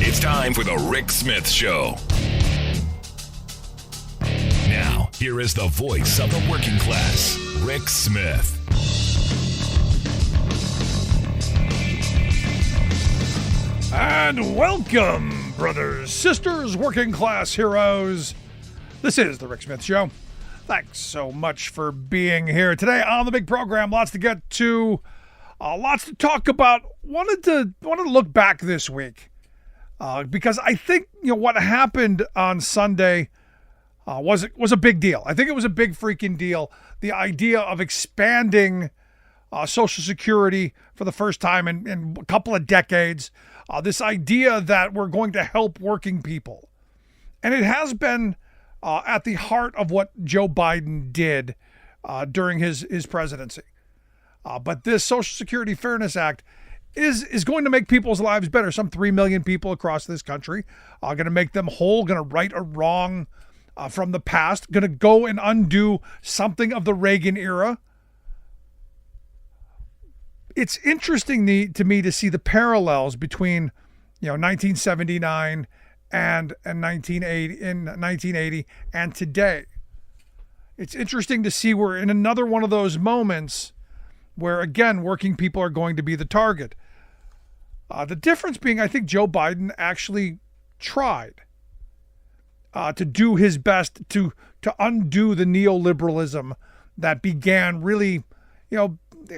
It's time for the Rick Smith Show. Now, here is the voice of the working class, Rick Smith. And welcome, brothers, sisters, working class heroes. This is the Rick Smith Show. Thanks so much for being here today on the big program. Lots to get to, lots to talk about. Wanted to look back this week because I think what happened on Sunday was a big deal. I think it was a big freaking deal. The idea of expanding Social Security for the first time in a couple of decades. This idea that we're going to help working people. And it has been at the heart of what Joe Biden did during his presidency. But this Social Security Fairness Act is going to make people's lives better. Some 3 million people across this country are going to make them whole, going to right a wrong from the past, going to go and undo something of the Reagan era. It's interesting to me to see the parallels between 1979 and 1980 and today. It's interesting to see we're in another one of those moments where, again, working people are going to be the target. The difference being, I think Joe Biden actually tried to do his best to undo the neoliberalism that began really,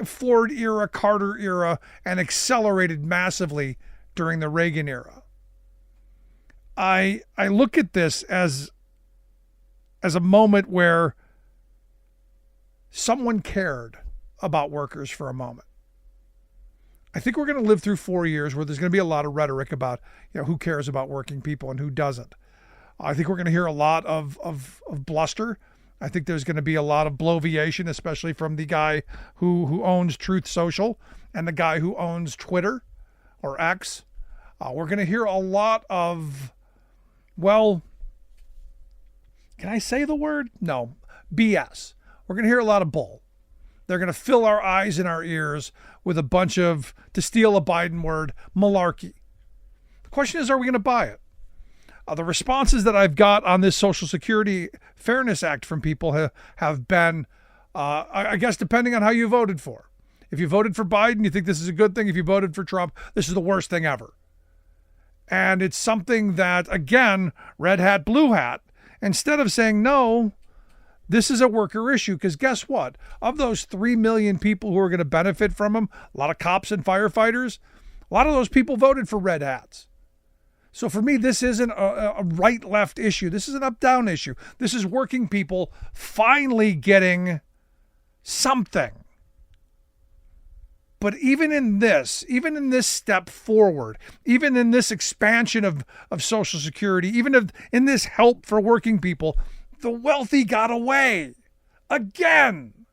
Ford era, Carter era, and accelerated massively during the Reagan era. I look at this as a moment where someone cared about workers for a moment. I think we're going to live through 4 years where there's going to be a lot of rhetoric about who cares about working people and who doesn't. I think we're going to hear a lot of bluster. I think there's going to be a lot of bloviation, especially from the guy who owns Truth Social and the guy who owns Twitter or X. We're going to hear a lot of, can I say the word? No, BS. We're going to hear a lot of bull. They're going to fill our eyes and our ears with a bunch of, to steal a Biden word, malarkey. The question is, are we going to buy it? The responses that I've got on this Social Security Fairness Act from people have been, I guess, depending on how you voted for. If you voted for Biden, you think this is a good thing. If you voted for Trump, this is the worst thing ever. And it's something that, again, red hat, blue hat, instead of saying, no, this is a worker issue, because guess what? Of those 3 million people who are going to benefit from them, a lot of cops and firefighters, a lot of those people voted for red hats. So for me, this isn't a right-left issue. This is an up-down issue. This is working people finally getting something. But even in this step forward, even in this expansion of Social Security, even in this help for working people, the wealthy got away again.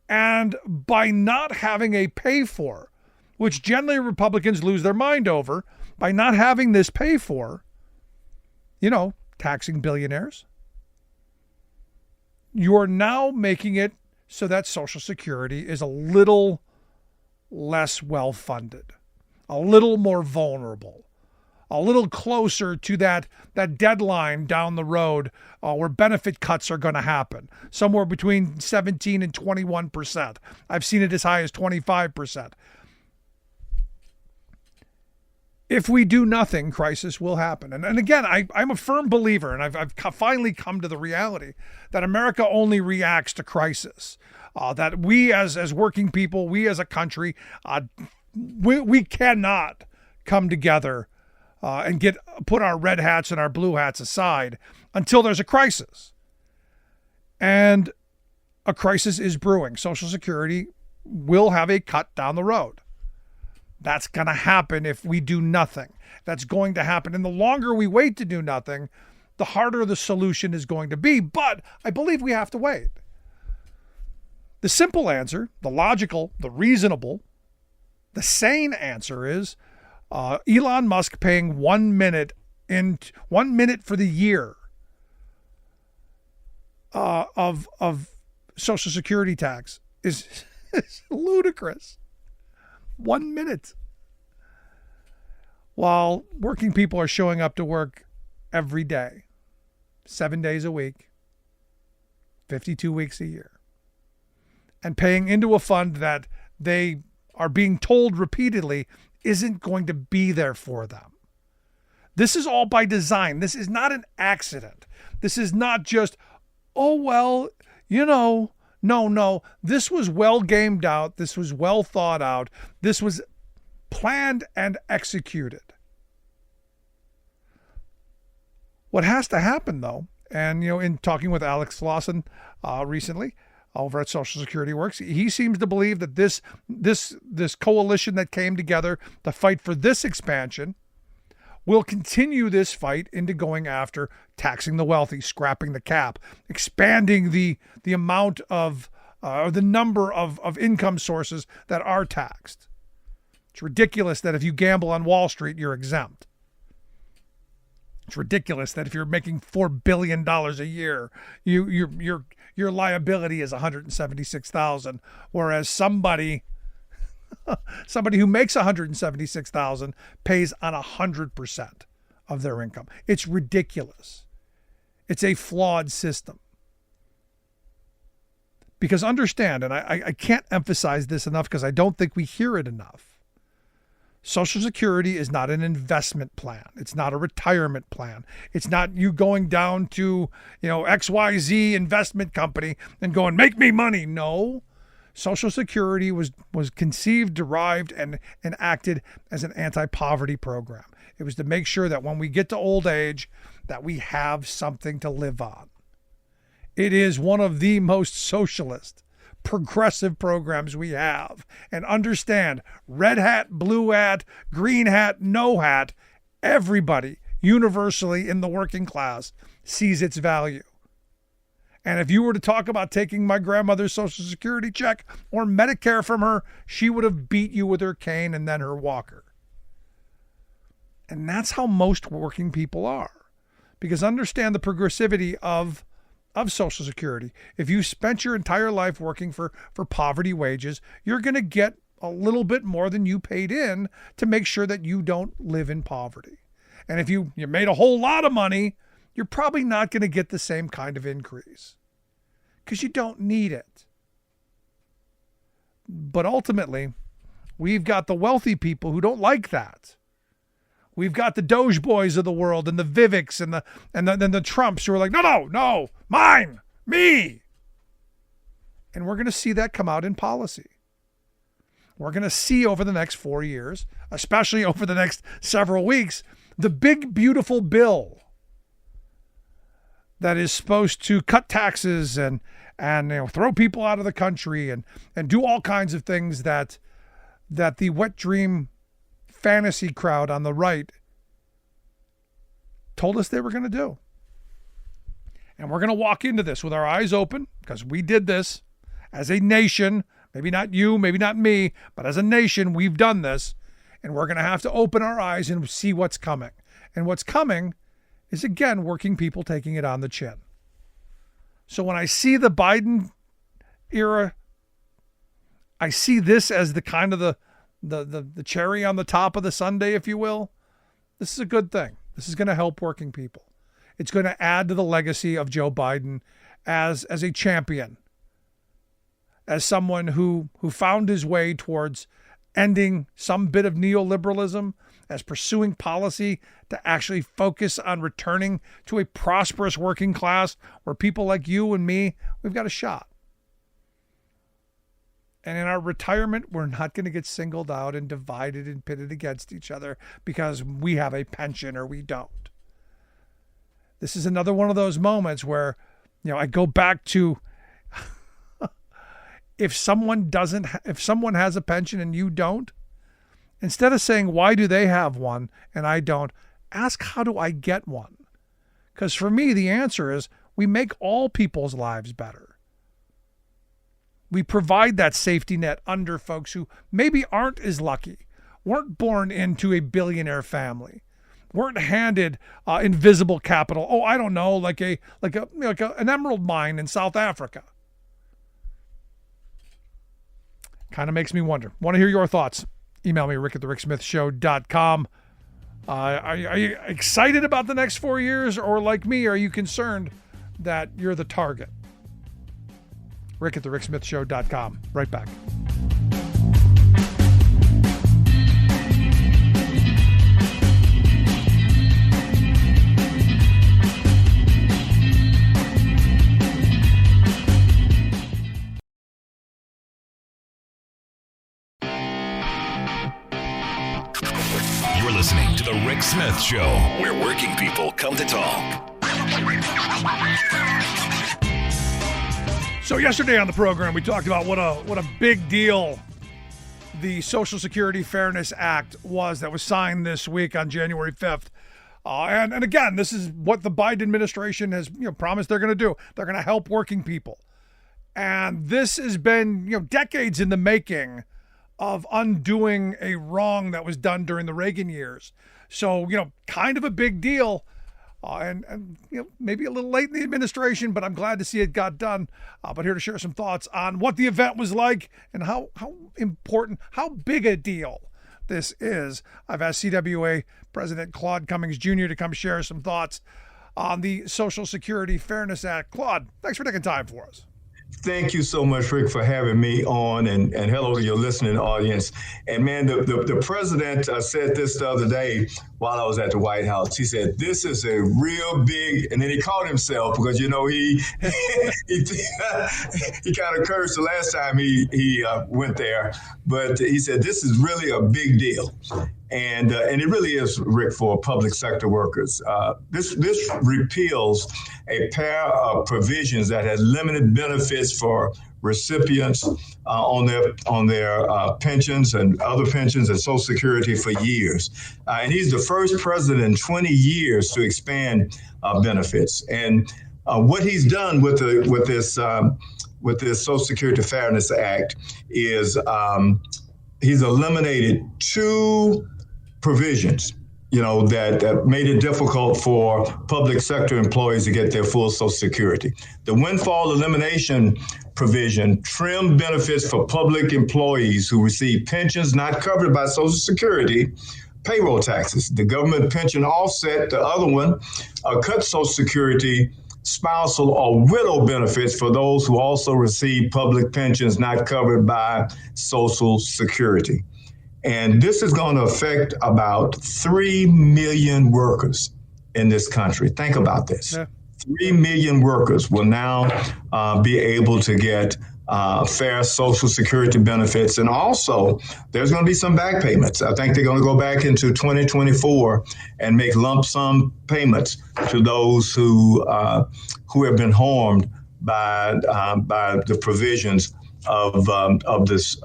And by not having a pay for, which generally Republicans lose their mind over, by not having this pay for, taxing billionaires, you're now making it so that Social Security is a little less well-funded, a little more vulnerable, a little closer to that deadline down the road where benefit cuts are going to happen, somewhere between 17 and 21%. I've seen it as high as 25%. If we do nothing, crisis will happen. And again, I'm a firm believer, and I've finally come to the reality that America only reacts to crisis. That we as working people, we as a country, we cannot come together and put our red hats and our blue hats aside until there's a crisis. And a crisis is brewing. Social Security will have a cut down the road. That's going to happen if we do nothing. That's going to happen. And the longer we wait to do nothing, the harder the solution is going to be. But I believe we have to wait. The simple answer, the logical, the reasonable, the sane answer is Elon Musk paying 1 minute for the year of Social Security tax is ludicrous. 1 minute. while working people are showing up to work every day, 7 days a week, 52 weeks a year, and paying into a fund that they are being told repeatedly isn't going to be there for them. This is all by design. This is not an accident. This is not just, oh, well, no. This was well gamed out. This was well thought out. This was planned and executed. What has to happen, though, and, in talking with Alex Lawson recently over at Social Security Works, he seems to believe that this coalition that came together to fight for this expansion will continue this fight into going after taxing the wealthy, scrapping the cap, expanding the amount of the number of income sources that are taxed. It's ridiculous that if you gamble on Wall Street, you're exempt. It's ridiculous that if you're making $4 billion a year, your liability is $176,000, whereas somebody who makes $176,000 pays on 100% of their income. It's ridiculous. It's a flawed system. Because understand, and I can't emphasize this enough because I don't think we hear it enough. Social Security is not an investment plan. It's not a retirement plan. It's not you going down to, XYZ investment company and going, make me money. No. Social Security was conceived, derived, and enacted as an anti-poverty program. It was to make sure that when we get to old age, that we have something to live on. It is one of the most socialist, progressive programs we have. And understand, red hat, blue hat, green hat, no hat, everybody universally in the working class sees its value. And if you were to talk about taking my grandmother's Social Security check or Medicare from her, she would have beat you with her cane and then her walker. And that's how most working people are. Because understand the progressivity of Social Security. If you spent your entire life working for poverty wages, you're going to get a little bit more than you paid in to make sure that you don't live in poverty. And if you made a whole lot of money, you're probably not going to get the same kind of increase because you don't need it. But ultimately, we've got the wealthy people who don't like that. We've got the DOGE-bois of the world and the Viviks and the Trumps who are like, no, mine, me. And we're going to see that come out in policy. We're going to see over the next 4 years, especially over the next several weeks, the big, beautiful bill that is supposed to cut taxes and throw people out of the country and do all kinds of things that the wet dream fantasy crowd on the right told us they were going to do. And we're going to walk into this with our eyes open because we did this as a nation. Maybe not you, maybe not me, but as a nation, we've done this. And we're going to have to open our eyes and see what's coming. And what's coming is, again, working people taking it on the chin. So when I see the Biden era, I see this as the kind of the cherry on the top of the sundae, if you will. This is a good thing. This is going to help working people. It's going to add to the legacy of Joe Biden as a champion, as someone who found his way towards ending some bit of neoliberalism, as pursuing policy to actually focus on returning to a prosperous working class where people like you and me, we've got a shot. And in our retirement, we're not going to get singled out and divided and pitted against each other because we have a pension or we don't. This is another one of those moments where, I go back to if someone has a pension and you don't, instead of saying, why do they have one and I don't, ask, how do I get one? Because for me, the answer is we make all people's lives better. We provide that safety net under folks who maybe aren't as lucky, weren't born into a billionaire family, weren't handed invisible capital. Oh, I don't know, like an emerald mine in South Africa. Kind of makes me wonder. Want to hear your thoughts? Email me, rick@thericksmithshow.com. Are you excited about the next 4 years, or like me, are you concerned that you're the target? Rick at thericksmithshow.com. Right back. You're listening to The Rick Smith Show, where working people come to talk. So yesterday on the program, we talked about what a big deal the Social Security Fairness Act was that was signed this week on January 5th. And again, this is what the Biden administration has promised they're going to do. They're going to help working people. And this has been decades in the making of undoing a wrong that was done during the Reagan years. So, kind of a big deal. And maybe a little late in the administration, but I'm glad to see it got done. But here to share some thoughts on what the event was like and how important, how big a deal this is. I've asked CWA President Claude Cummings Jr. to come share some thoughts on the Social Security Fairness Act. Claude, thanks for taking time for us. Thank you so much, Rick, for having me on, and hello to your listening audience. And man, the president said this the other day while I was at the White House. He said, "This is a real big," and then he caught himself because he he kind of cursed the last time he went there. But he said, "This is really a big deal." And it really is, Rick, for public sector workers. This repeals a pair of provisions that had limited benefits for recipients on their pensions and other pensions and Social Security for years. And he's the first president in 20 years to expand benefits. And what he's done with this Social Security Fairness Act is he's eliminated two provisions, that made it difficult for public sector employees to get their full Social Security. The windfall elimination provision trimmed benefits for public employees who receive pensions not covered by Social Security, payroll taxes. The government pension offset, the other one, cut Social Security, spousal or widow benefits for those who also receive public pensions not covered by Social Security. And this is going to affect about 3 million workers in this country. Think about this. Yeah. 3 million workers will now be able to get fair Social Security benefits. And also, there's going to be some back payments. I think they're going to go back into 2024 and make lump sum payments to those who have been harmed by the provisions of this.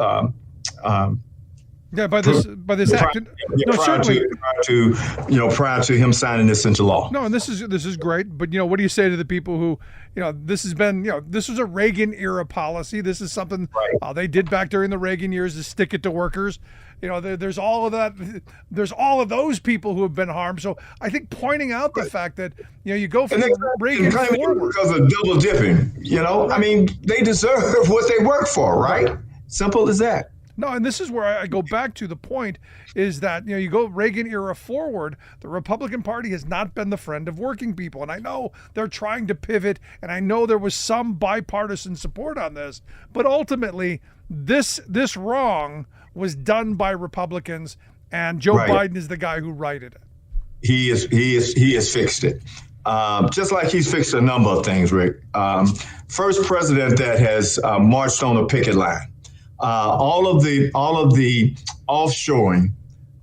By this act. Prior to him signing this into law. No, and this is great. But what do you say to the people who, this has been, this was a Reagan era policy. This is something they did back during the Reagan years to stick it to workers. There's all of that. There's all of those people who have been harmed. So I think pointing out the fact that you go from Reagan forward because of double dipping. I mean, they deserve what they work for, right? Simple as that. No, and this is where I go back to the point is that, you go Reagan era forward, the Republican Party has not been the friend of working people. And I know they're trying to pivot, and I know there was some bipartisan support on this, but ultimately this wrong was done by Republicans, and Joe Biden is the guy who righted it. He has fixed it. Just like he's fixed a number of things, Rick. First president that has marched on a picket line. All of the offshoring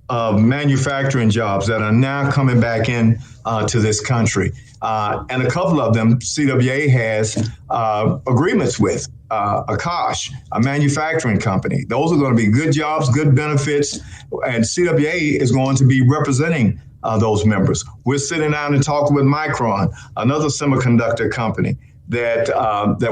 of manufacturing jobs that are now coming back in to this country. And a couple of them CWA has agreements with. Akash, a manufacturing company. Those are going to be good jobs, good benefits, and CWA is going to be representing those members. We're sitting down and talking with Micron, another semiconductor company that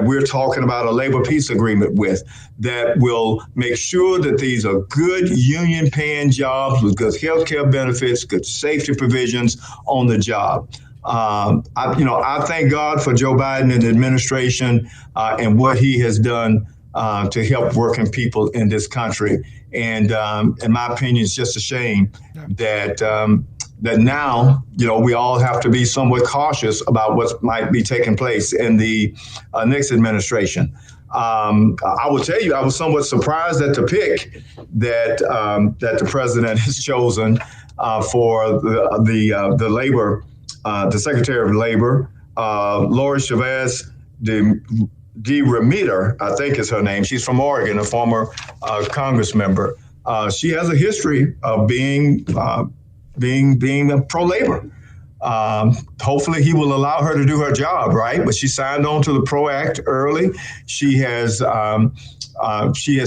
we're talking about a labor peace agreement with that will make sure that these are good union paying jobs with good health care benefits, good safety provisions on the job. I thank God for Joe Biden and the administration and what he has done to help working people in this country. And in my opinion, it's just a shame that that now, we all have to be somewhat cautious about what might be taking place in the next administration. I will tell you, I was somewhat surprised at the pick that the president has chosen for the labor, the Secretary of Labor, Laura Chavez de Remeter, I think is her name. She's from Oregon, a former Congress member. She has a history of being pro-labor. Hopefully he will allow her to do her job, right? But she signed on to the PRO Act early. She has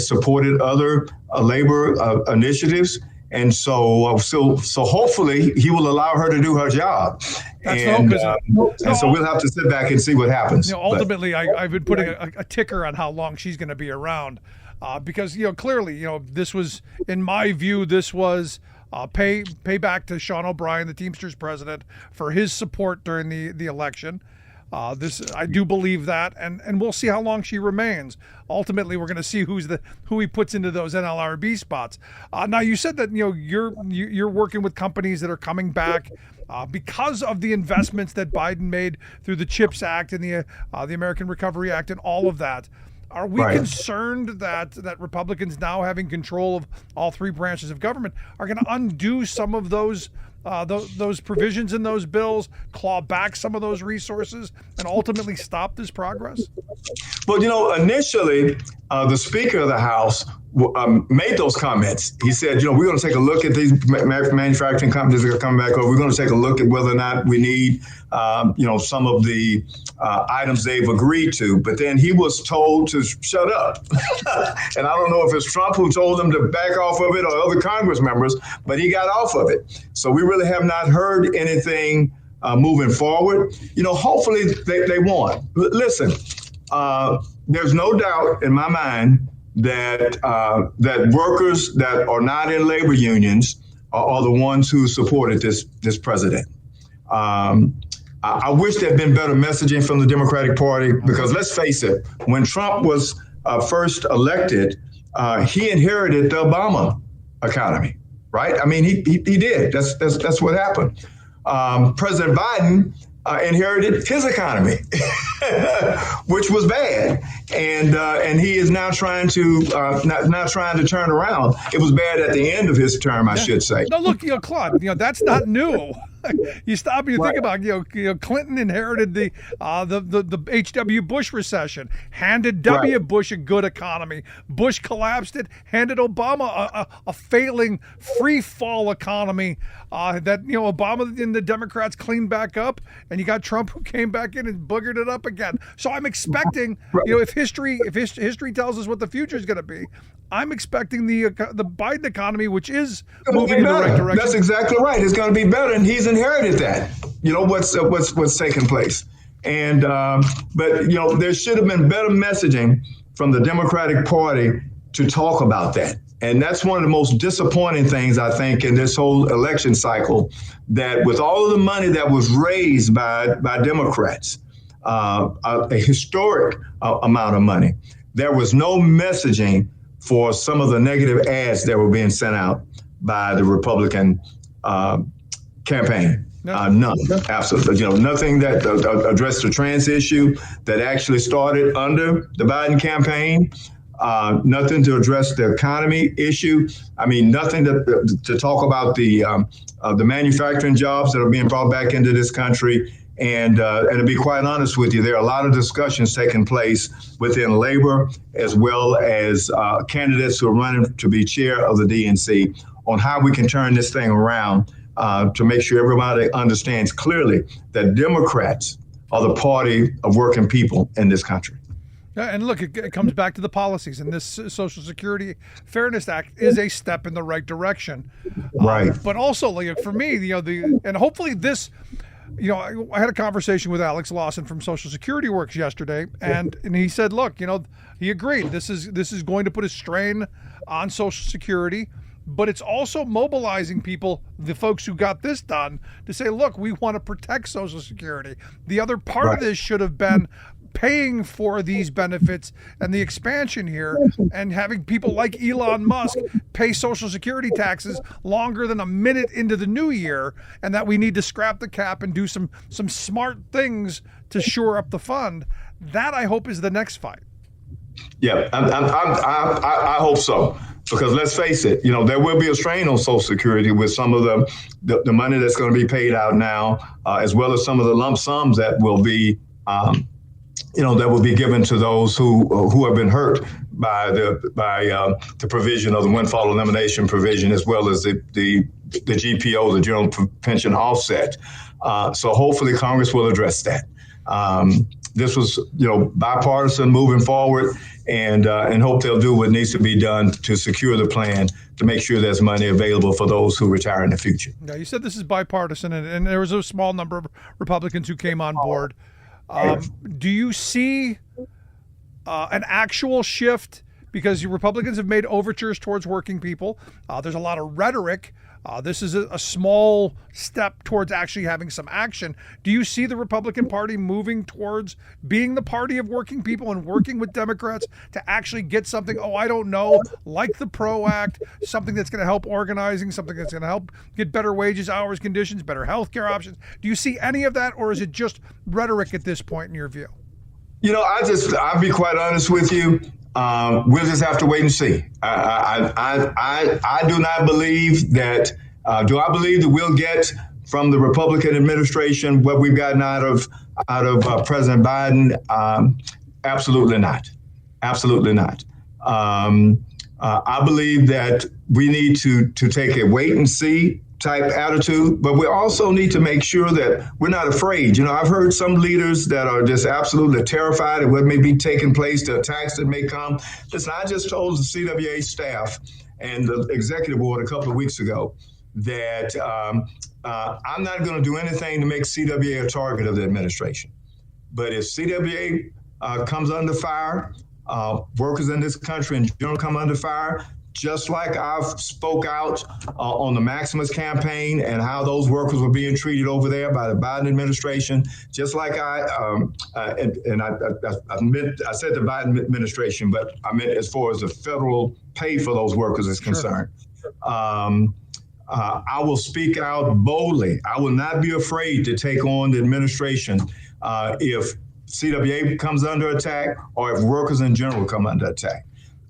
supported other labor initiatives. And so hopefully he will allow her to do her job. And so we'll have to sit back and see what happens. Ultimately, I've been putting a ticker on how long she's going to be around because, clearly, this was, in my view, this was pay back to Sean O'Brien, the Teamsters president, for his support during the election. I do believe that, and we'll see how long she remains. Ultimately, we're going to see who he puts into those NLRB spots. Now, you said that you're working with companies that are coming back because of the investments that Biden made through the CHIPS Act and the American Recovery Act and all of that. Are we concerned that Republicans now having control of all three branches of government are going to undo some of those provisions in those bills, claw back some of those resources, and ultimately stop this progress? Well, initially, the Speaker of the House made those comments. He said, we're going to take a look at these manufacturing companies that are coming back over. We're going to take a look at whether or not we need, some of the items they've agreed to. But then he was told to shut up. And I don't know if it's Trump who told him to back off of it or other Congress members, but he got off of it. So we really have not heard anything moving forward. Hopefully they won't. Listen, there's no doubt in my mind that workers that are not in labor unions are the ones who supported this president. I wish there had been better messaging from the Democratic Party because let's face it, when Trump was first elected, he inherited the Obama economy, right? I mean, he did. That's what happened. President Biden inherited his economy, which was bad, and he is now trying to turn around. It was bad at the end of his term, I should say. No, look, Claude, that's not new. You stop and you think about, Clinton inherited the H.W. Bush recession, handed W. Bush a good economy. Bush collapsed it, handed Obama a failing free fall economy that Obama and the Democrats cleaned back up, and you got Trump who came back in and boogered it up again. So I'm expecting, if history tells us what the future is going to be, I'm expecting the Biden economy, which is moving in the right direction. That's exactly right. It's going to be better, and he's inherited that. What's taking place, and but there should have been better messaging from the Democratic Party to talk about that, and that's one of the most disappointing things I think in this whole election cycle. That with all of the money that was raised by Democrats, a historic amount of money, there was no messaging for some of the negative ads that were being sent out by the Republican campaign. None, absolutely. Nothing that addressed the trans issue that actually started under the Biden campaign. Nothing to address the economy issue. I mean, nothing to talk about the manufacturing jobs that are being brought back into this country. And to be quite honest with you, there are a lot of discussions taking place within labor as well as candidates who are running to be chair of the DNC on how we can turn this thing around to make sure everybody understands clearly that Democrats are the party of working people in this country. And look, it comes back to the policies, and this Social Security Fairness Act is a step in the right direction. Right. But also, for me, and hopefully this. I had a conversation with Alex Lawson from Social Security Works yesterday, and he said, look, he agreed. This is going to put a strain on Social Security, but it's also mobilizing people, the folks who got this done, to say, look, we want to protect Social Security. The other part of this should have been paying for these benefits and the expansion here, and having people like Elon Musk pay Social Security taxes longer than a minute into the new year, and that we need to scrap the cap and do some smart things to shore up the fund. That, I hope, is the next fight. Yeah, I hope so. Because let's face it, there will be a strain on Social Security with some of the money that's going to be paid out now, as well as some of the lump sums that will be, that will be given to those who have been hurt by the provision of the windfall elimination provision, as well as the GPO, the General Pension Offset. So hopefully Congress will address that. This was, bipartisan moving forward, and hope they'll do what needs to be done to secure the plan to make sure there's money available for those who retire in the future. Yeah, you said this is bipartisan, and there was a small number of Republicans who came on board. Do you see an actual shift? Because Republicans have made overtures towards working people. There's a lot of rhetoric. This is a small step towards actually having some action. Do you see the Republican Party moving towards being the party of working people and working with Democrats to actually get something, like the PRO Act, something that's going to help organizing, something that's going to help get better wages, hours, conditions, better health care options? Do you see any of that, or is it just rhetoric at this point in your view? I'll be quite honest with you. We'll just have to wait and see. I do not believe that. Do I believe that we'll get from the Republican administration what we've gotten out of President Biden? Absolutely not. Absolutely not. I believe that we need to take a wait and see type attitude, but we also need to make sure that we're not afraid. I've heard some leaders that are just absolutely terrified of what may be taking place, the attacks that may come. Listen, I just told the CWA staff and the executive board a couple of weeks ago that I'm not going to do anything to make CWA a target of the administration. But if CWA comes under fire, workers in this country in general come under fire, just like I've spoke out on the Maximus campaign and how those workers were being treated over there by the Biden administration, just like I said the Biden administration, but I meant as far as the federal pay for those workers is concerned. Sure. I will speak out boldly. I will not be afraid to take on the administration if CWA comes under attack or if workers in general come under attack.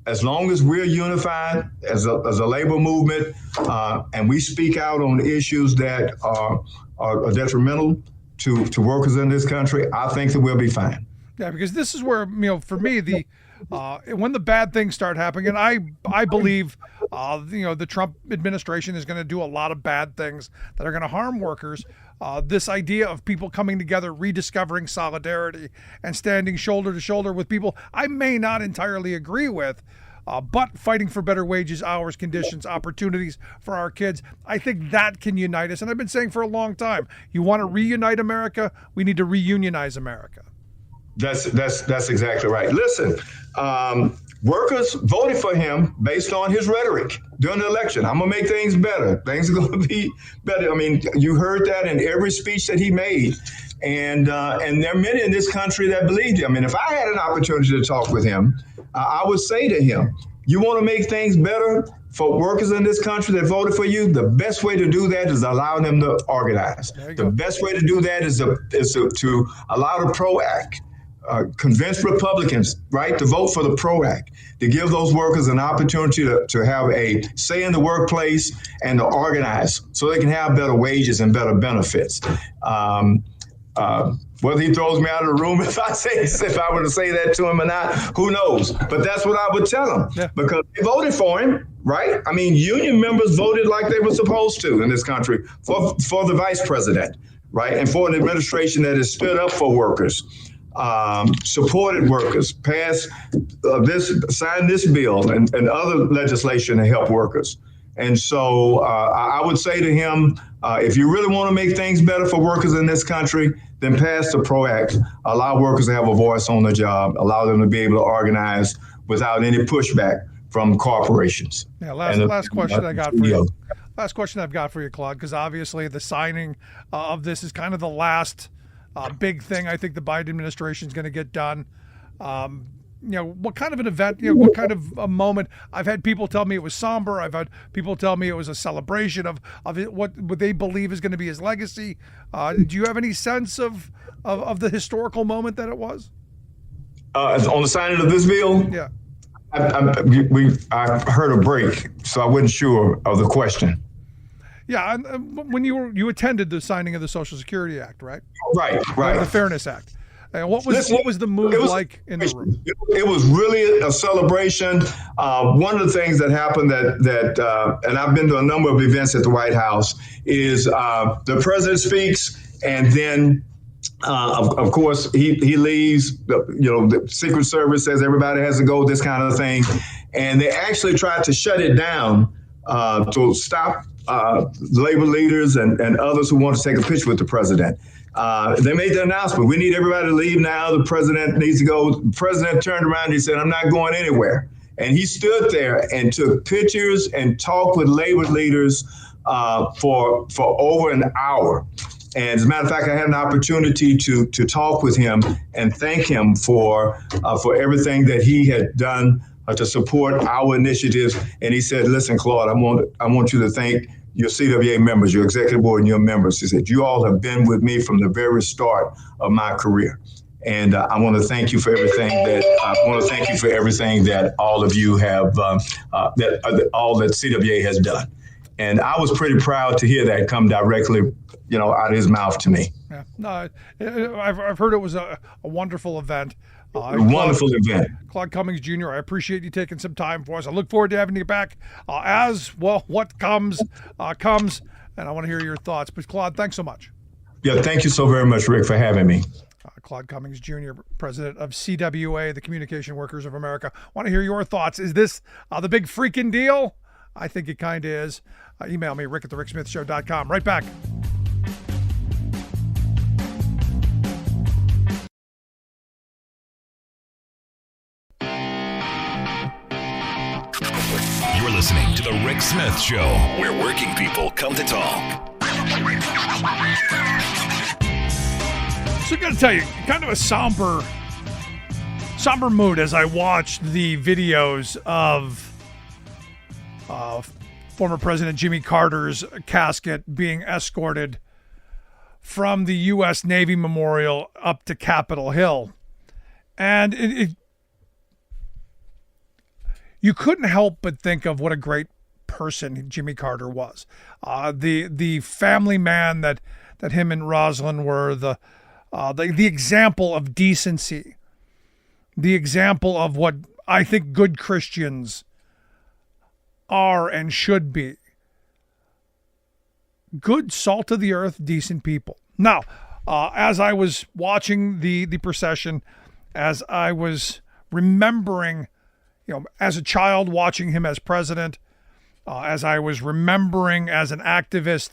As long as we're unified as a labor movement and we speak out on issues that are detrimental to workers in this country, I think that we'll be fine. Yeah, because this is where, for me, when the bad things start happening, and I believe, the Trump administration is going to do a lot of bad things that are going to harm workers. This idea of people coming together, rediscovering solidarity, and standing shoulder to shoulder with people I may not entirely agree with, but fighting for better wages, hours, conditions, opportunities for our kids, I think that can unite us. And I've been saying for a long time, you want to reunite America, we need to reunionize America. That's exactly right. Listen, workers voted for him based on his rhetoric during the election. I'm going to make things better. Things are going to be better. I mean, you heard that in every speech that he made. And there are many in this country that believed him. And if I had an opportunity to talk with him, I would say to him, you want to make things better for workers in this country that voted for you? The best way to do that is allow them to organize. The best way to do that is to allow the PRO Act. Convince Republicans, right, to vote for the PRO Act, to give those workers an opportunity to have a say in the workplace and to organize so they can have better wages and better benefits. Whether he throws me out of the room if I were to say that to him or not, who knows? But that's what I would tell him because they voted for him, right? I mean, union members voted like they were supposed to in this country for the vice president, right? And for an administration that has stood up for workers. Supported workers, signed this bill and other legislation to help workers. And so I would say to him, if you really want to make things better for workers in this country, then pass the PRO Act, allow workers to have a voice on the job, allow them to be able to organize without any pushback from corporations. Yeah, last question I got for you. Last question I've got for you, Claude, because obviously the signing of this is kind of the last big thing I think the Biden administration is going to get done. What kind of an event, what kind of a moment? I've had people tell me it was somber. I've had people tell me it was a celebration of what they believe is going to be his legacy. Do you have any sense of the historical moment that it was? On the signing of this bill? Yeah. I heard a break, so I wasn't sure of the question. Yeah, and when you attended the signing of the Social Security Act, right? Right. The Fairness Act. And what was the mood like in the room? It was really a celebration. One of the things that happened that and I've been to a number of events at the White House is the president speaks, and then of course he leaves. The Secret Service says everybody has to go, this kind of thing, and they actually tried to shut it down to stop labor leaders and others who want to take a picture with the president. They made the announcement, we need everybody to leave now. The president needs to go. The president turned around and he said, I'm not going anywhere. And he stood there and took pictures and talked with labor leaders for over an hour. And as a matter of fact, I had an opportunity to talk with him and thank him for everything that he had done to support our initiatives. And he said, listen, Claude, I want you to thank your CWA members, your executive board, and your members. He said, you all have been with me from the very start of my career. And I want to thank you for everything that all of you have, all that CWA has done. And I was pretty proud to hear that come directly, out of his mouth to me. Yeah, no, I've heard it was a wonderful event. Wonderful event. Claude Cummings Jr., I appreciate you taking some time for us. I look forward to having you back as well. What comes, comes, and I want to hear your thoughts. But Claude, thanks so much. Yeah, thank you so very much, Rick, for having me. Claude Cummings Jr., president of CWA, the Communication Workers of America. Want to hear your thoughts. Is this the big freaking deal? I think it kind of is. Email me, rick@thericksmithshow.com. Right back. You're listening to The Rick Smith Show, where working people come to talk. So I got to tell you, kind of a somber mood as I watched the videos of former President Jimmy Carter's casket being escorted from the U.S. Navy Memorial up to Capitol Hill. And you couldn't help but think of what a great person Jimmy Carter was. The family man that him and Rosalind were, the example of decency, the example of what I think good Christians are and should be. Good, salt of the earth, decent people. Now, as I was watching the procession, as I was remembering, as a child watching him as president, as I was remembering as an activist,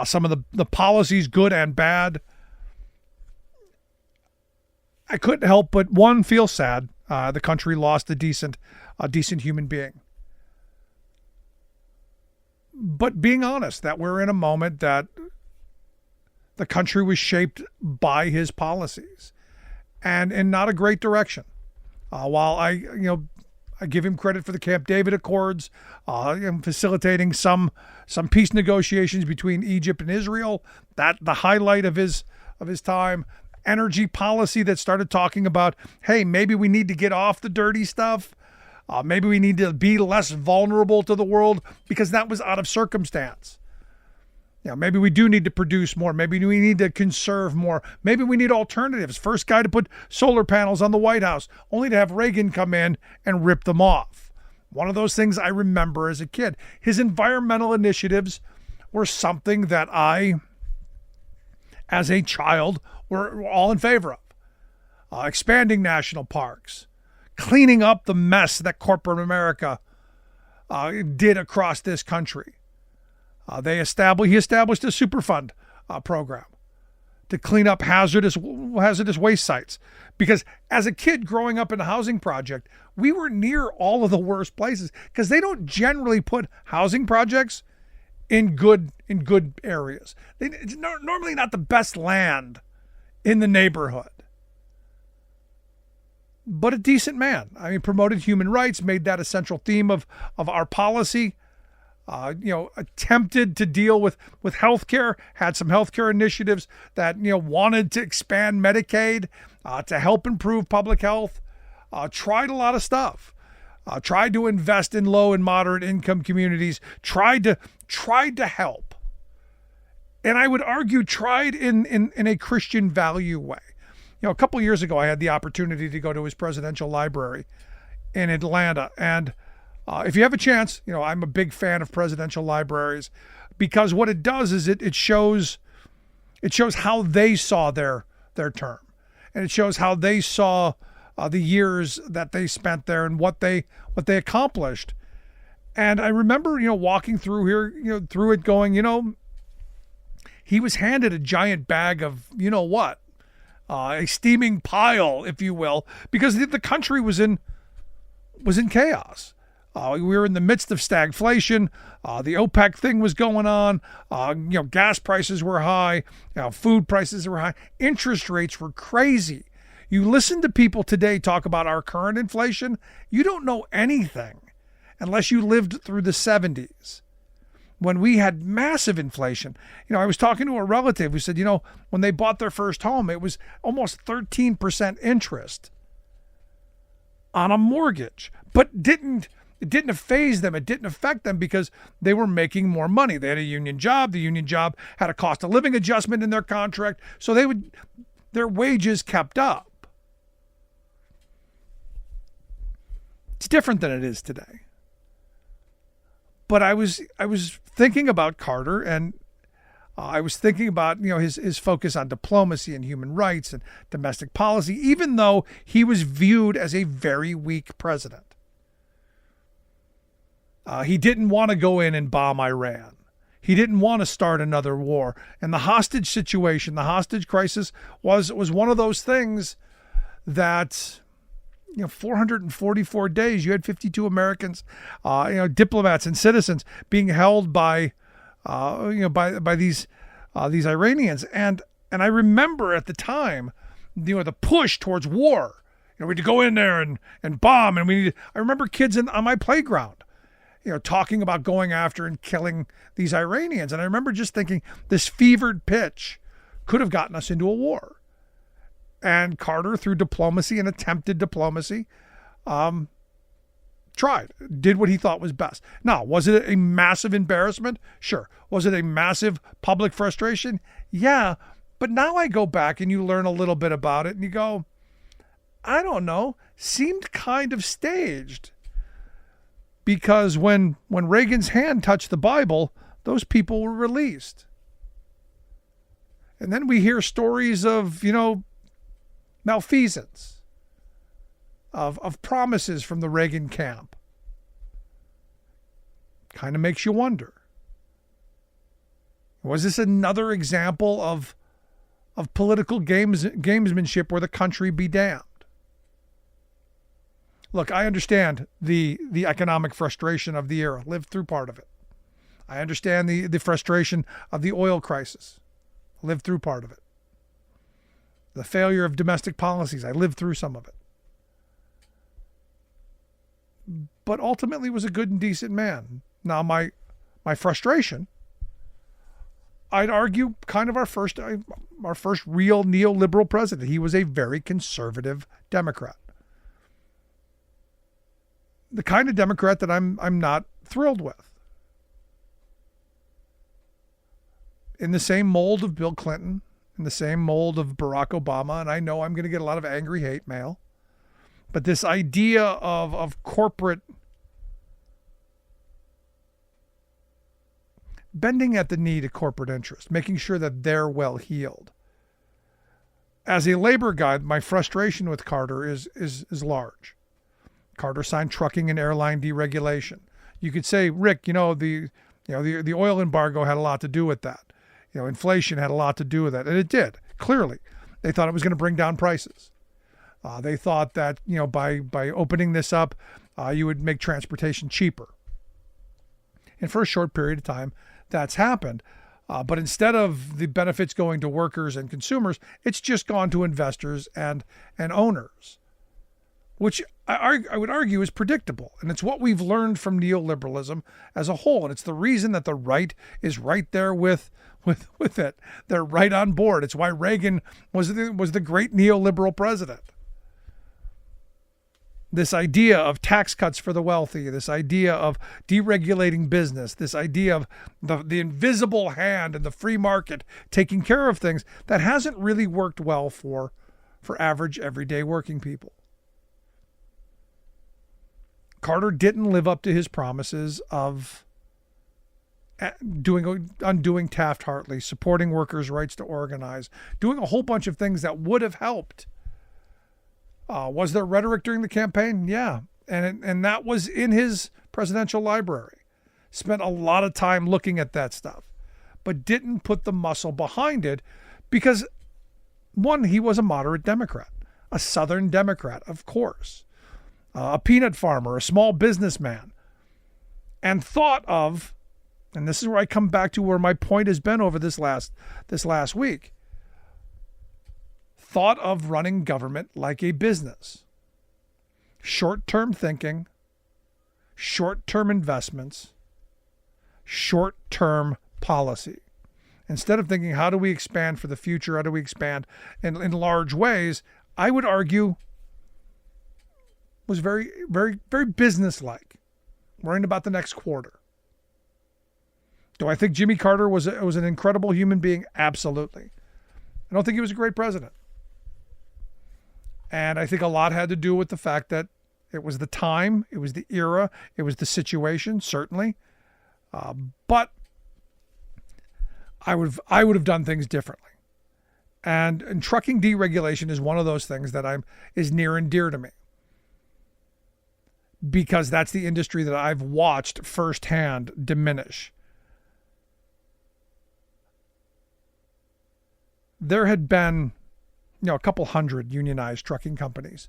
some of the policies, good and bad, I couldn't help but feel sad. The country lost a decent human being. But being honest, that we're in a moment that the country was shaped by his policies, and in not a great direction. While I give him credit for the Camp David Accords, facilitating some peace negotiations between Egypt and Israel, that the highlight of his time. Energy policy that started talking about, hey, maybe we need to get off the dirty stuff. Maybe we need to be less vulnerable to the world because that was out of circumstance. Maybe we do need to produce more. Maybe we need to conserve more. Maybe we need alternatives. First guy to put solar panels on the White House, only to have Reagan come in and rip them off. One of those things I remember as a kid. His environmental initiatives were something that I, as a child, were all in favor of. Expanding national parks, cleaning up the mess that corporate America did across this country. He established a Superfund program to clean up hazardous waste sites. Because as a kid growing up in a housing project, we were near all of the worst places because they don't generally put housing projects in good areas. It's normally not the best land in the neighborhood. But a decent man. I mean, promoted human rights, made that a central theme of our policy. Attempted to deal with healthcare, had some healthcare initiatives that, wanted to expand Medicaid, to help improve public health. Tried a lot of stuff. Tried to invest in low and moderate income communities. Tried to help. And I would argue tried in a Christian value way. A couple years ago, I had the opportunity to go to his presidential library in Atlanta. And if you have a chance, I'm a big fan of presidential libraries, because what it does is it shows how they saw their term, and it shows how they saw the years that they spent there and what they accomplished. And I remember, walking through here, through it going, he was handed a giant bag of, what? A steaming pile, if you will, because the country was in chaos. We were in the midst of stagflation. The OPEC thing was going on. Gas prices were high. Food prices were high. Interest rates were crazy. You listen to people today talk about our current inflation, you don't know anything unless you lived through the 70s. When we had massive inflation. I was talking to a relative who said, when they bought their first home, it was almost 13% interest on a mortgage, but it didn't faze them. It didn't affect them because they were making more money. They had a union job. The union job had a cost of living adjustment in their contract, so their wages kept up. It's different than it is today. But I was thinking about Carter, and I was thinking about his focus on diplomacy and human rights and domestic policy, even though he was viewed as a very weak president. He didn't want to go in and bomb Iran. He didn't want to start another war. And the hostage situation, the hostage crisis was one of those things that 444 days, you had 52 Americans, diplomats and citizens being held by these Iranians. And I remember at the time, the push towards war. We had to go in there and bomb, and I remember kids on my playground, talking about going after and killing these Iranians. And I remember just thinking this fevered pitch could have gotten us into a war. And Carter, through diplomacy and attempted diplomacy, did what he thought was best. Now, was it a massive embarrassment? Sure. Was it a massive public frustration? Yeah. But now I go back and you learn a little bit about it and you go, I don't know, seemed kind of staged. Because when Reagan's hand touched the Bible, those people were released. And then we hear stories of, malfeasance, of promises from the Reagan camp. Kind of makes you wonder. Was this another example of political gamesmanship where the country be damned? Look, I understand the economic frustration of the era. Lived through part of it. I understand the frustration of the oil crisis. Lived through part of it. The failure of domestic policies. I lived through some of it. But ultimately was a good and decent man. Now, my frustration, I'd argue, kind of our first real neoliberal president. He was a very conservative Democrat. The kind of Democrat that I'm not thrilled with. In the same mold of Bill Clinton, in the same mold of Barack Obama, and I know I'm going to get a lot of angry hate mail, but this idea of corporate bending at the knee to corporate interest, making sure that they're well heeled. As a labor guy, my frustration with Carter is large. Carter signed trucking and airline deregulation. You could say, Rick, the oil embargo had a lot to do with that. Inflation had a lot to do with that, and it did. Clearly, they thought it was going to bring down prices. They thought that by opening this up, you would make transportation cheaper. And for a short period of time, that's happened. But instead of the benefits going to workers and consumers, it's just gone to investors and owners, which I would argue is predictable. And it's what we've learned from neoliberalism as a whole. And it's the reason that the right is right there with it. They're right on board. It's why Reagan was the great neoliberal president. This idea of tax cuts for the wealthy, this idea of deregulating business, this idea of the invisible hand and the free market taking care of things, that hasn't really worked well for average, everyday working people. Carter didn't live up to his promises of undoing Taft-Hartley, supporting workers' rights to organize, doing a whole bunch of things that would have helped. Was there rhetoric during the campaign? Yeah. And that was in his presidential library. Spent a lot of time looking at that stuff, but didn't put the muscle behind it because, one, he was a moderate Democrat, a Southern Democrat, of course, a peanut farmer, a small businessman, and thought of, and this is where I come back to where my point has been over this last week, thought of running government like a business. Short-term thinking, short-term investments, short-term policy. Instead of thinking, how do we expand for the future? How do we expand in large ways? I would argue was very, very, very business-like, worrying about the next quarter. Do I think Jimmy Carter was an incredible human being? Absolutely. I don't think he was a great president. And I think a lot had to do with the fact that it was the time, it was the era, it was the situation, certainly. But I would have done things differently. And trucking deregulation is one of those things that is near and dear to me, because that's the industry that I've watched firsthand diminish. There had been, a couple hundred unionized trucking companies,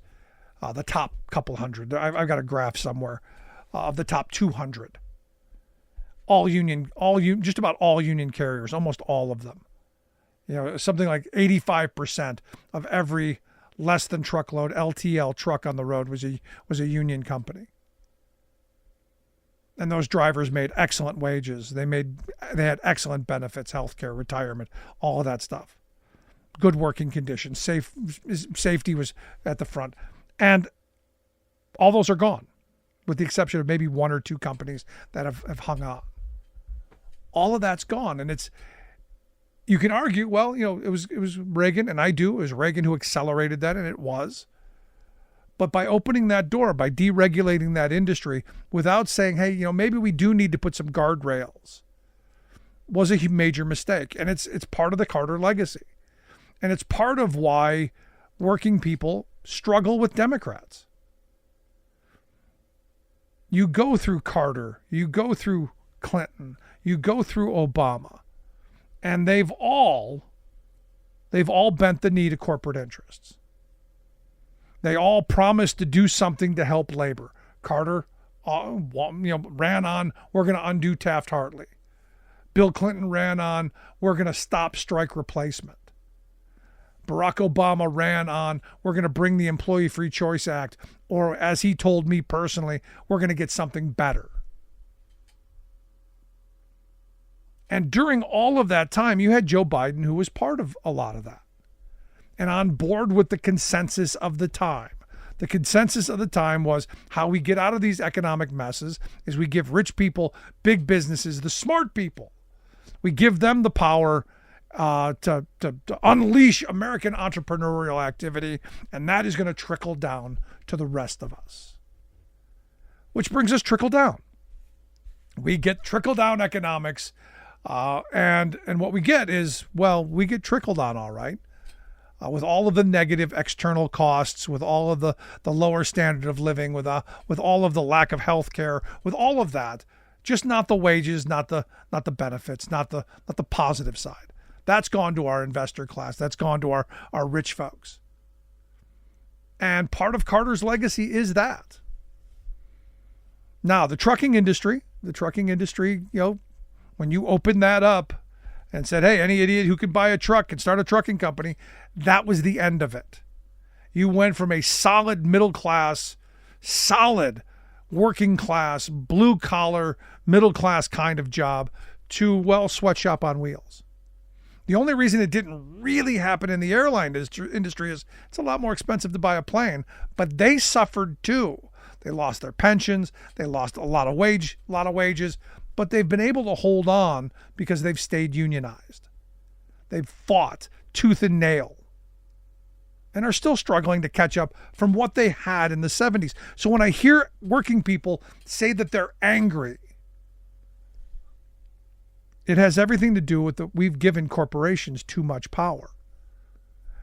the top couple hundred. I've got a graph somewhere of the top 200. Just about all union carriers, almost all of them. Something like 85% of every less than truckload LTL truck on the road was a union company. And those drivers made excellent wages. They had excellent benefits, healthcare, retirement, all of that stuff. Good working conditions, safety was at the front. And all those are gone, with the exception of maybe one or two companies that have hung on. All of that's gone. And you can argue, well, it was Reagan, and it was Reagan who accelerated that, and it was. But by opening that door, by deregulating that industry without saying, hey, maybe we do need to put some guardrails, was a major mistake. And it's part of the Carter legacy. And it's part of why working people struggle with Democrats. You go through Carter, you go through Clinton, you go through Obama, and they've all bent the knee to corporate interests. They all promised to do something to help labor. Carter, ran on, we're going to undo Taft-Hartley. Bill Clinton ran on, we're going to stop strike replacement. Barack Obama ran on, we're going to bring the Employee Free Choice Act, or as he told me personally, we're going to get something better. And during all of that time, you had Joe Biden, who was part of a lot of that and on board with the consensus of the time. The consensus of the time was how we get out of these economic messes is we give rich people, big businesses, the smart people. We give them the power to unleash American entrepreneurial activity, and that is going to trickle down to the rest of us. Which brings us trickle down. We get trickle down economics, and what we get is, we get trickle down, all right, with all of the negative external costs, with all of the lower standard of living, with all of the lack of health care, with all of that, just not the wages, not the benefits, not the positive side. That's gone to our investor class. That's gone to our rich folks. And part of Carter's legacy is that. Now, the trucking industry, when you open that up, and said, hey, any idiot who could buy a truck can start a trucking company. That was the end of it. You went from a solid middle class, solid working class, blue collar, middle class kind of job to, well, sweatshop on wheels. The only reason it didn't really happen in the airline industry is it's a lot more expensive to buy a plane, but they suffered too. They lost their pensions, they lost a lot of wages, but they've been able to hold on because they've stayed unionized. They've fought tooth and nail and are still struggling to catch up from what they had in the 70s. So when I hear working people say that they're angry, it has everything to do with that we've given corporations too much power.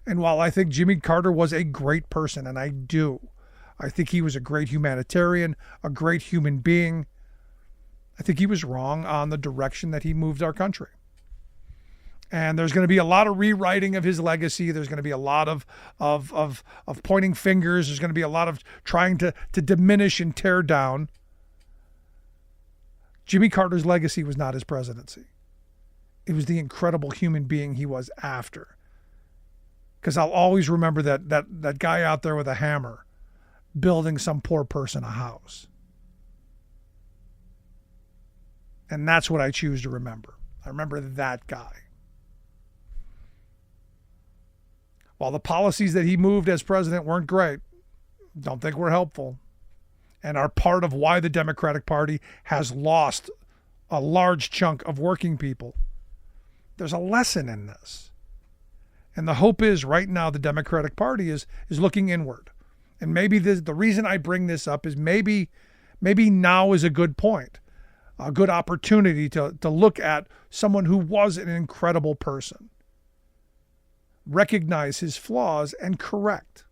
And while I think Jimmy Carter was a great person, and I think he was a great humanitarian, a great human being, I think he was wrong on the direction that he moved our country. And there's going to be a lot of rewriting of his legacy. There's going to be a lot of pointing fingers. There's going to be a lot of trying to diminish and tear down. Jimmy Carter's legacy was not his presidency. It was the incredible human being he was after. Because I'll always remember that guy out there with a hammer building some poor person a house. And that's what I choose to remember. I remember that guy. While the policies that he moved as president weren't great, don't think were helpful, and are part of why the Democratic Party has lost a large chunk of working people, there's a lesson in this. And the hope is right now the Democratic Party is looking inward. And maybe the reason I bring this up is maybe now is a good point, a good opportunity to look at someone who was an incredible person, recognize his flaws and correct.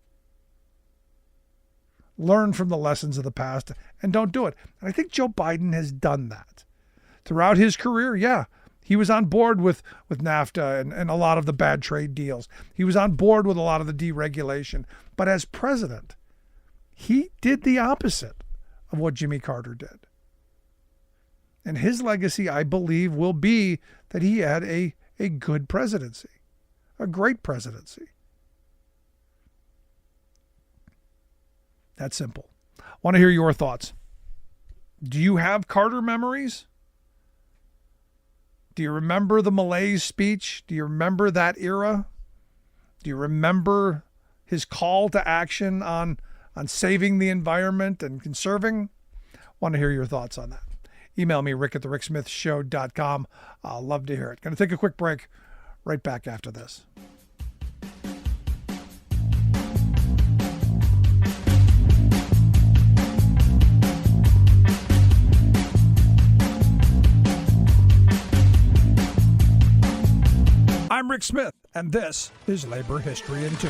Learn from the lessons of the past and don't do it. And I think Joe Biden has done that. Throughout his career, yeah, he was on board with NAFTA and a lot of the bad trade deals. He was on board with a lot of the deregulation. But as president, he did the opposite of what Jimmy Carter did. And his legacy, I believe, will be that he had a good presidency, a great presidency. That's simple. Want to hear your thoughts. Do you have Carter memories? Do you remember the Malaise speech? Do you remember that era? Do you remember his call to action on saving the environment and conserving? Want to hear your thoughts on that. Email me, rick@thericksmithshow.com. I'll love to hear it. Going to take a quick break. Right back after this. I'm Rick Smith, and this is Labor History in 2.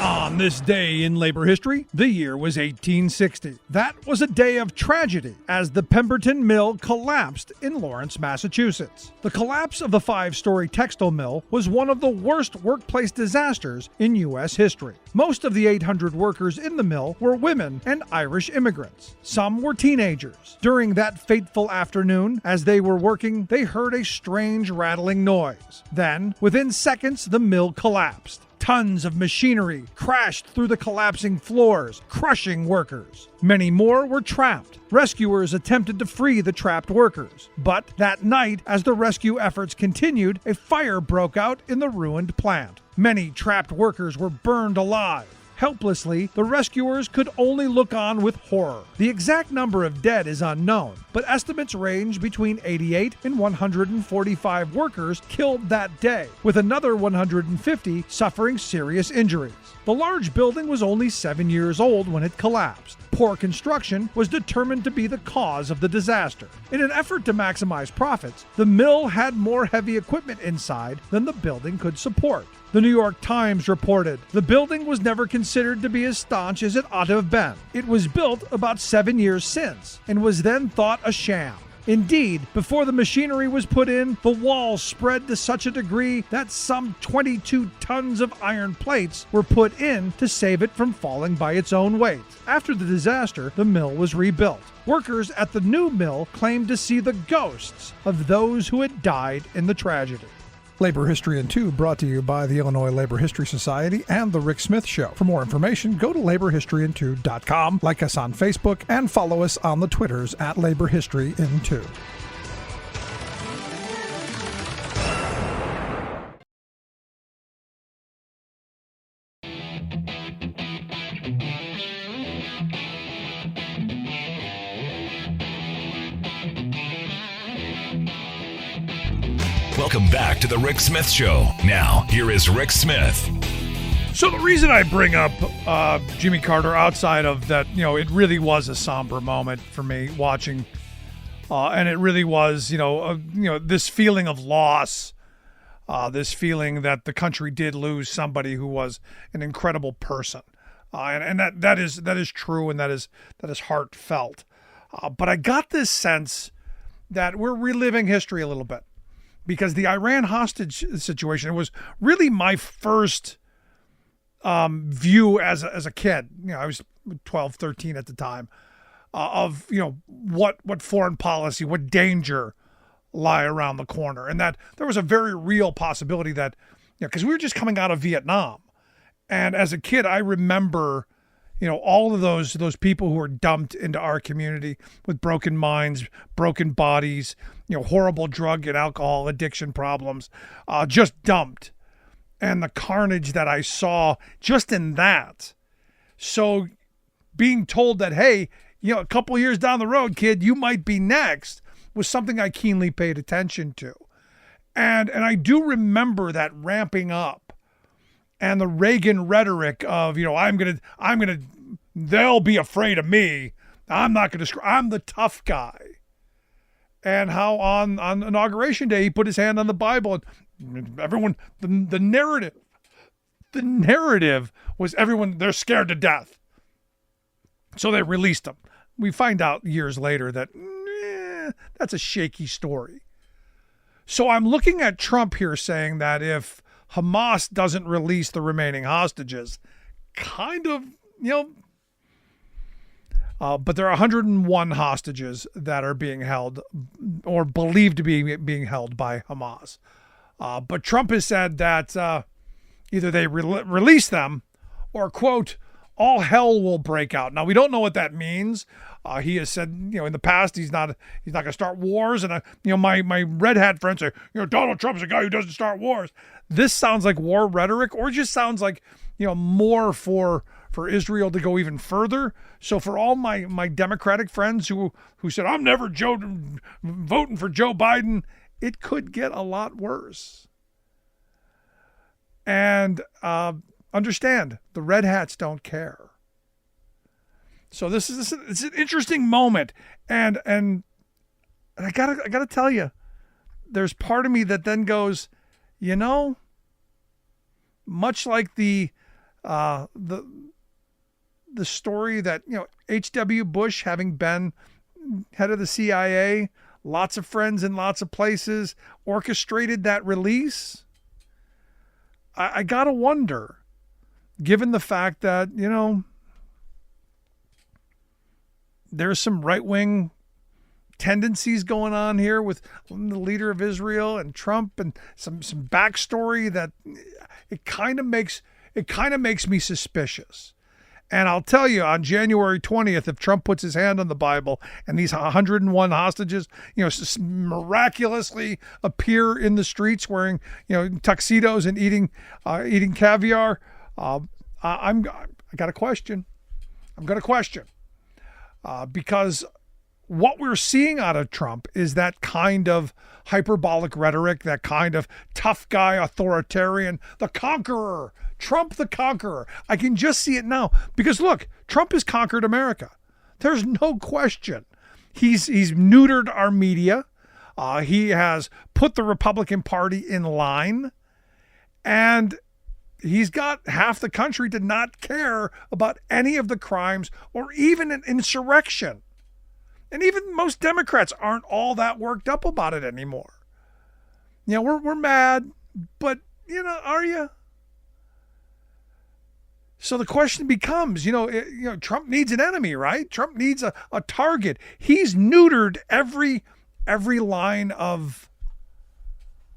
On this day in labor history, the year was 1860. That was a day of tragedy as the Pemberton Mill collapsed in Lawrence, Massachusetts. The collapse of the 5-story textile mill was one of the worst workplace disasters in U.S. history. Most of the 800 workers in the mill were women and Irish immigrants. Some were teenagers. During that fateful afternoon, as they were working, they heard a strange rattling noise. Then, within seconds, the mill collapsed. Tons of machinery crashed through the collapsing floors, crushing workers. Many more were trapped. Rescuers attempted to free the trapped workers. But that night, as the rescue efforts continued, a fire broke out in the ruined plant. Many trapped workers were burned alive. Helplessly, the rescuers could only look on with horror. The exact number of dead is unknown, but estimates range between 88 and 145 workers killed that day, with another 150 suffering serious injuries. The large building was only 7 years old when it collapsed. Poor construction was determined to be the cause of the disaster. In an effort to maximize profits, the mill had more heavy equipment inside than the building could support. The New York Times reported, the building was never considered to be as staunch as it ought to have been. It was built about 7 years since and was then thought a sham. Indeed, before the machinery was put in, the walls spread to such a degree that some 22 tons of iron plates were put in to save it from falling by its own weight. After the disaster, the mill was rebuilt. Workers at the new mill claimed to see the ghosts of those who had died in the tragedy. Labor History in 2 brought to you by the Illinois Labor History Society and The Rick Smith Show. For more information, go to laborhistoryin2.com, like us on Facebook, and follow us on the Twitters at Labor History in 2. Welcome back to the Rick Smith Show. Now, here is Rick Smith. So the reason I bring up Jimmy Carter, outside of that, it really was a somber moment for me watching, and it really was, this feeling of loss, this feeling that the country did lose somebody who was an incredible person, and that is true, and that is heartfelt. But I got this sense that we're reliving history a little bit. Because the Iran hostage situation, it was really my first view as a kid. I was 12, 13 at the time, of what foreign policy, what danger lie around the corner, and that there was a very real possibility that, because we were just coming out of Vietnam, and as a kid I remember, all of those people who were dumped into our community with broken minds, broken bodies, horrible drug and alcohol addiction problems, just dumped. And the carnage that I saw just in that. So being told that, hey, a couple years down the road, kid, you might be next, was something I keenly paid attention to. And I do remember that ramping up. And the Reagan rhetoric of, they'll be afraid of me. I'm the tough guy. And how on Inauguration Day, he put his hand on the Bible, and everyone, the narrative was everyone, they're scared to death. So they released him. We find out years later that that's a shaky story. So I'm looking at Trump here saying that if Hamas doesn't release the remaining hostages, kind of, but there are 101 hostages that are being held or believed to be being held by Hamas. But Trump has said that either they release them or, quote, all hell will break out. Now, we don't know what that means. He has said, in the past, he's not going to start wars. And, my red hat friends say, Donald Trump's a guy who doesn't start wars. This sounds like war rhetoric, or just sounds like, more for Israel to go even further. So for all my Democratic friends who said, I'm never voting for Joe Biden, it could get a lot worse. And understand, the red hats don't care. So this is it's an interesting moment, and I gotta tell you, there's part of me that then goes, much like the story that H.W. Bush, having been head of the CIA, lots of friends in lots of places, orchestrated that release. I gotta wonder, given the fact that, there's some right-wing tendencies going on here with the leader of Israel and Trump, and some backstory that it kind of makes me suspicious. And I'll tell you, on January 20th, if Trump puts his hand on the Bible and these 101 hostages, miraculously appear in the streets wearing, tuxedos and eating caviar, I got a question. I'm going to question. Because what we're seeing out of Trump is that kind of hyperbolic rhetoric, that kind of tough guy, authoritarian, the conqueror, Trump the conqueror. I can just see it now because look, Trump has conquered America. There's no question. He's neutered our media. He has put the Republican Party in line, and he's got half the country to not care about any of the crimes or even an insurrection. And even most Democrats aren't all that worked up about it anymore. We're mad, but are you? So the question becomes, Trump needs an enemy, right? Trump needs a target. He's neutered every line of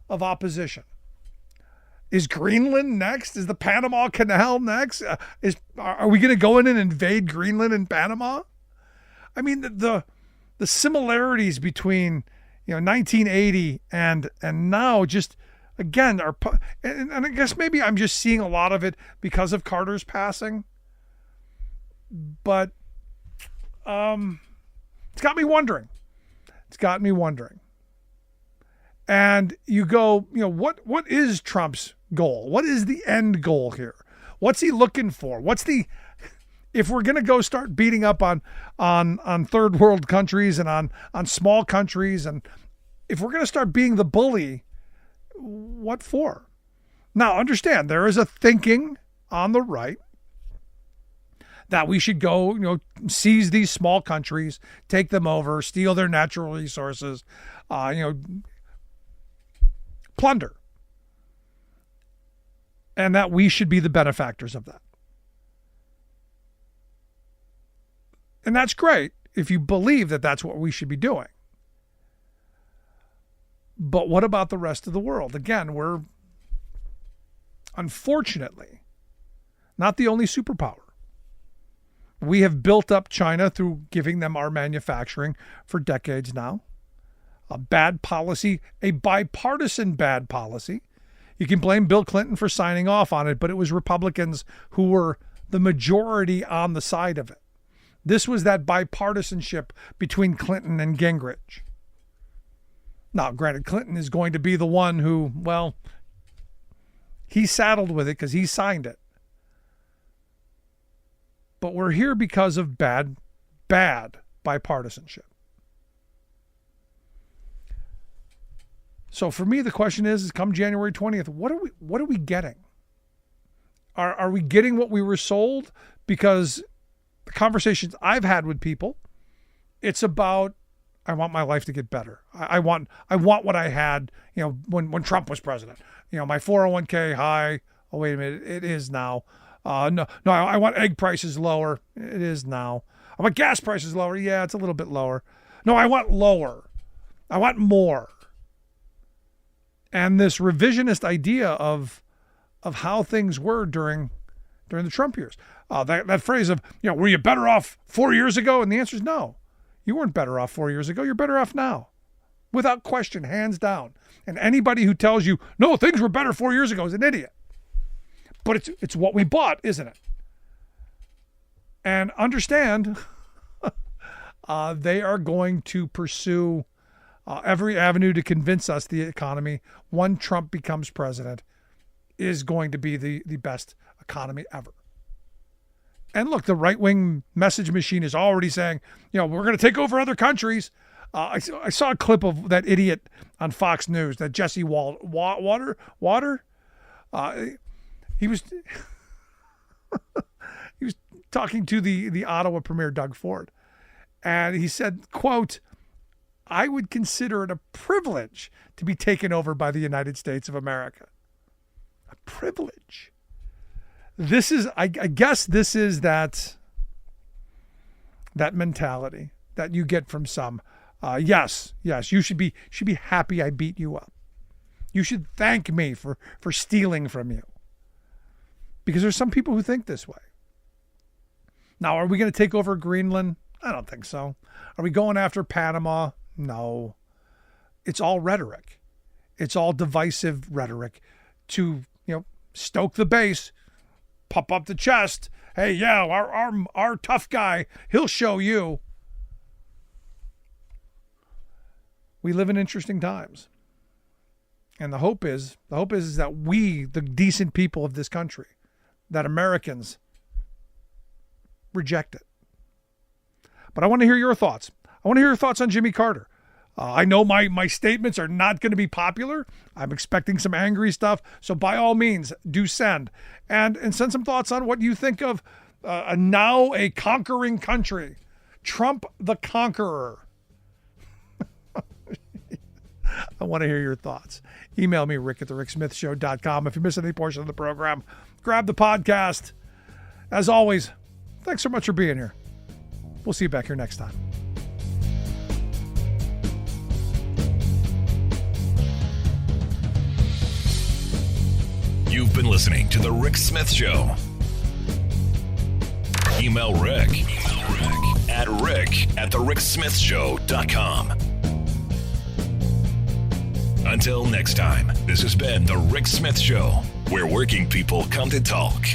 opposition. Is Greenland next? Is the Panama Canal next? Are we going to go in and invade Greenland and Panama? I mean, the similarities between 1980 and now just again are, and I guess maybe I'm just seeing a lot of it because of Carter's passing. But it's got me wondering. And you go, what is Trump's goal? What is the end goal here? What's he looking for? If we're going to go start beating up on third world countries and on small countries, and if we're going to start being the bully, what for? Now, understand, there is a thinking on the right that we should go, seize these small countries, take them over, steal their natural resources, plunder. And that we should be the benefactors of that. And that's great if you believe that that's what we should be doing. But what about the rest of the world? Again, we're unfortunately not the only superpower. We have built up China through giving them our manufacturing for decades now. A bad policy, a bipartisan bad policy. You can blame Bill Clinton for signing off on it, but it was Republicans who were the majority on the side of it. This was that bipartisanship between Clinton and Gingrich. Now, granted, Clinton is going to be the one who, he saddled with it because he signed it. But we're here because of bad bipartisanship. So for me, the question is come January 20th, what are we getting? Are we getting what we were sold? Because the conversations I've had with people, it's about, I want my life to get better. I want what I had, when Trump was president. My 401k high. Oh, wait a minute. It is now. No, I want egg prices lower. It is now. I want gas prices lower. Yeah, it's a little bit lower. No, I want lower. I want more. And this revisionist idea of how things were during the Trump years. That phrase of, were you better off 4 years ago? And the answer is no. You weren't better off 4 years ago. You're better off now. Without question, hands down. And anybody who tells you, no, things were better 4 years ago is an idiot. But it's what we bought, isn't it? And understand, they are going to pursue every avenue to convince us the economy, when Trump becomes president, is going to be the best economy ever. And look, the right-wing message machine is already saying, we're going to take over other countries. I saw a clip of that idiot on Fox News, that Jesse Water. He was he was talking to the Ottawa Premier Doug Ford, and he said, quote, "I would consider it a privilege to be taken over by the United States of America." A privilege. This is, I guess, this is that mentality that you get from some. Yes, you should be happy I beat you up. You should thank me for stealing from you. Because there's some people who think this way. Now, are we going to take over Greenland? I don't think so. Are we going after Panama? No. It's all rhetoric. It's all divisive rhetoric to, stoke the base, puff up the chest. Hey, yeah, our tough guy, he'll show you. We live in interesting times. And the hope is that we, the decent people of this country, that Americans reject it. But I want to hear your thoughts. I want to hear your thoughts on Jimmy Carter. I know my statements are not going to be popular. I'm expecting some angry stuff. So by all means, do send. And send some thoughts on what you think of now a conquering country. Trump the Conqueror. I want to hear your thoughts. Email me, rick@thericksmithshow.com. If you miss any portion of the program, grab the podcast. As always, thanks so much for being here. We'll see you back here next time. You've been listening to The Rick Smith Show. Email Rick at rick@thericksmithshow.com. Until next time, this has been The Rick Smith Show, where working people come to talk.